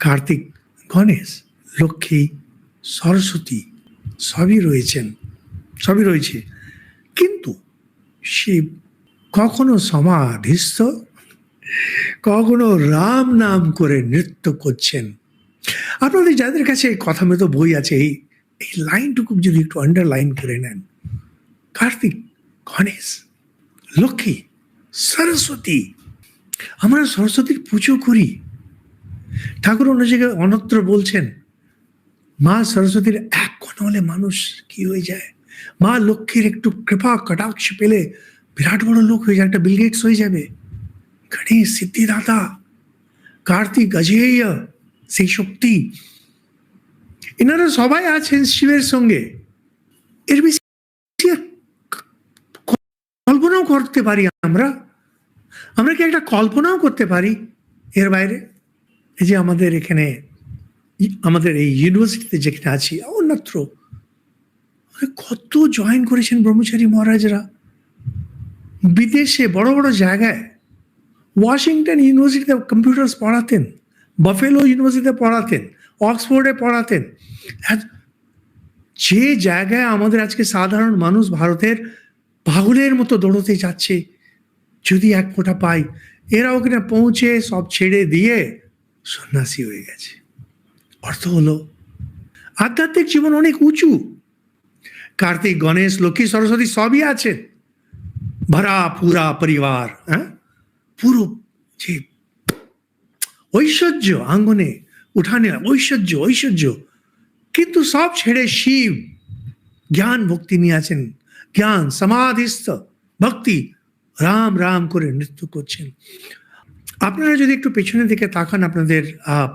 কার্তিক, গণেশ, লক্ষ্মী, সরস্বতী সবই রয়েছে, কিন্তু শিব কখনো সমাধিস্থ, কখনো রাম নাম করে নৃত্য করছেন। আপনাদের যাদের কাছে এই কথা মতো বই আছে, এই লাইনটুকু যদি একটু আন্ডারলাইন করে নেন, কার্তিক, গণেশ, লক্ষ্মী, সরস্বতী। আমরা সরস্বতীর পুজো করি। ঠাকুর অন্য জায়গায় অন্যত্র বলছেন, মা সরস্বতীর এক কোণ হলে মানুষ কি হয়ে যায়, মা লক্ষ্মীর একটু কৃপা কটাক্ষ পেলে বিরাট বড় লোক হয়ে যায়, একটা বিল গেটস হয়ে যাবে। গণেশ সিদ্ধিদাতা, কার্তিক অজেয়, সেই শক্তি, এনারা সবাই আছেন শিবের সঙ্গে। এর বেশি কল্পনাও করতে পারি আমরা কি একটা কল্পনাও করতে পারি এর বাইরে? এই যে আমাদের এখানে, আমাদের এই ইউনিভার্সিটিতে যেখানে আছি, অন্যত্র কত জয়েন করেছেন ব্রহ্মচারী মহারাজরা, বিদেশে বড় বড় জায়গায়। ওয়াশিংটন ইউনিভার্সিটিতে কম্পিউটার্স পড়াতেন, বাফেলো ইউনিভার্সিটিতে পড়াতেন, অক্সফোর্ডে পড়াতেন। যে জায়গায় আমাদের আজকে সাধারণ মানুষ ভারতের পাগলের মতো দৌড়তে যাচ্ছে, যদি এক ফোঁটা পাই, এরা ওখানে পৌঁছে সব ছেড়ে দিয়ে সন্ন্যাসী হয়ে গেছে। অর্থ হলো আধ্যাত্মিক জীবন অনেক উঁচু। কার্তিক, গণেশ, লক্ষ্মী, সরস্বতী সবই আছেন, ভরা পুরা পরিবার। পুরো যে ঐশ্বর্য আঙ্গনে উঠানে, ঐশ্বর্য, কিন্তু সব ছেড়ে শিব জ্ঞান ভক্তি নিয়ে আছেন। জ্ঞান সমাধিস্থ ভক্তি, রাম রাম করে নৃত্য করছেন। আপনারা যদি একটু পেছনের দিকে তাকান, আপনাদের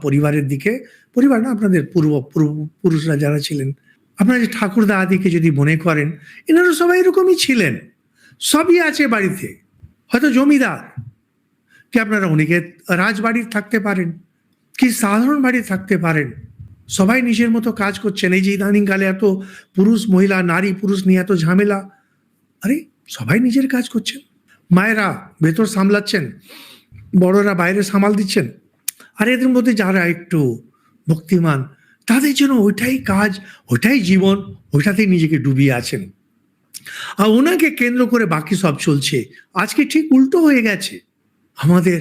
পরিবারের দিকে, পরিবার না, আপনাদের পূর্বপুরুষরা যারা ছিলেন, আপনারা যে ঠাকুরদা আদিকে যদি মনে করেন, এনারা সবাই এরকমই ছিলেন। সবই আছে বাড়িতে, হয়তো জমিদার, কি আপনারা অনেকে রাজবাড়ির থাকতে পারেন, কি সাধারণ বাড়ি থাকতে পারেন। সবাই নিজের মতো কাজ করছেন। এই যে ইদানিংকালে এত পুরুষ মহিলা, নারী পুরুষ নিয়ে এত ঝামেলা, আরে সবাই নিজের কাজ করছেন। মায়েরা ভেতর সামলাচ্ছেন, বড়রা বাইরে সামাল দিচ্ছেন। আর এদের মধ্যে যারা একটু ভক্তিমান, তাদের জন্য ওইটাই কাজ, ওইটাই জীবন, ওইটাতেই নিজেকে ডুবিয়ে আছেন। আর ওনাকে কেন্দ্র করে বাকি সব চলছে। আজকে ঠিক উল্টো হয়ে গেছে। আমাদের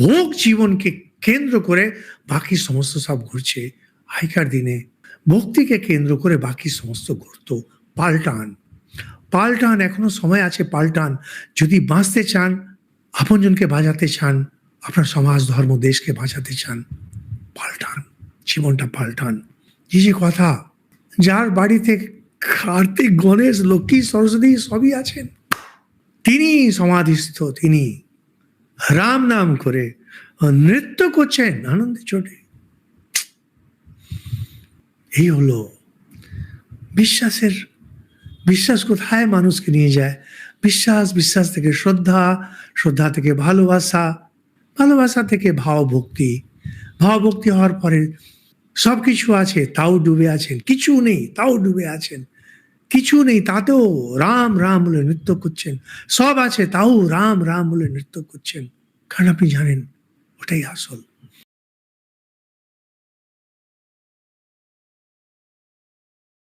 ভোগ জীবনকে কেন্দ্র করে বাকি সমস্ত সব ঘুরছে। আগেকার দিনে ভক্তিকে কেন্দ্র করে বাকি সমস্ত ঘুরত। পাল্টান, এখনো সময় আছে, পাল্টান। যদি বাঁচতে চান, আপনজনকে বাঁচাতে চান, আপনার সমাজ ধর্ম দেশকে বাঁচাতে চান, পাল্টান, জীবনটা পাল্টান। যে কথা, যার বাড়িতে কার্তিক, গণেশ, লক্ষ্মী, সরস্বতী সবই আছেন, তিনি সমাধিস্থ, তিনি রাম নাম করে নৃত্য করছেন আনন্দে চোটে। এই হলো বিশ্বাস কোথায় মানুষকে নিয়ে যায়? বিশ্বাস থেকে শ্রদ্ধা থেকে ভালোবাসা থেকে ভাবভক্তি হওয়ার পরে সব কিছু আছে, তাও ডুবে আছেন। কিছু নেই, তাও ডুবে আছেন। কিছু নেই, তাতেও রাম রাম বলে নৃত্য করছেন। সব আছে, তাও রাম রাম বলে নৃত্য করছেন। কারণ আপনি জানেন ওটাই আসল।